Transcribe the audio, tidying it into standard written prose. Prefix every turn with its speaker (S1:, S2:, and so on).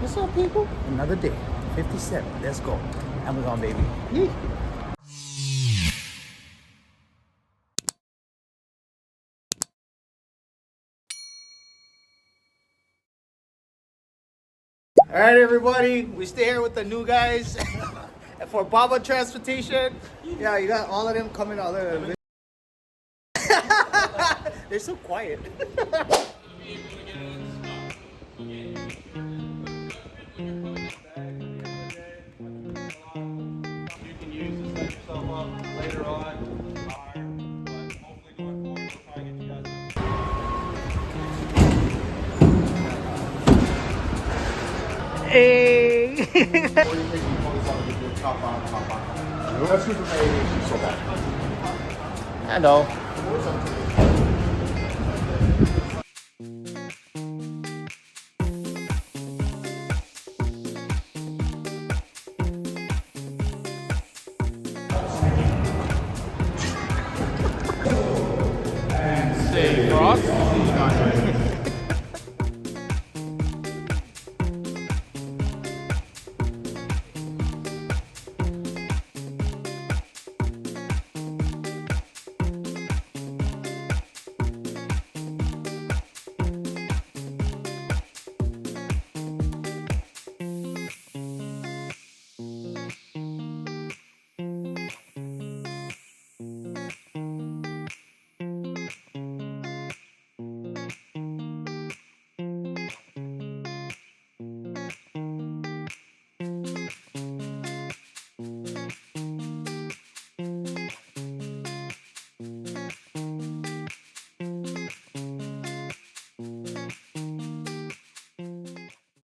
S1: What's up, people? Another day. 57. Let's go. Amazon, baby. Yee. All right, everybody. We stay here with the new guys for Baba Transportation. Yeah, you got all of them coming out there. They're so quiet.
S2: You can use to set yourself up later on. But hopefully going forward, we'll try and get you guys.
S1: Hey.
S2: Or you take the photos out with your top on. That's because my ADHD so bad.
S1: I know.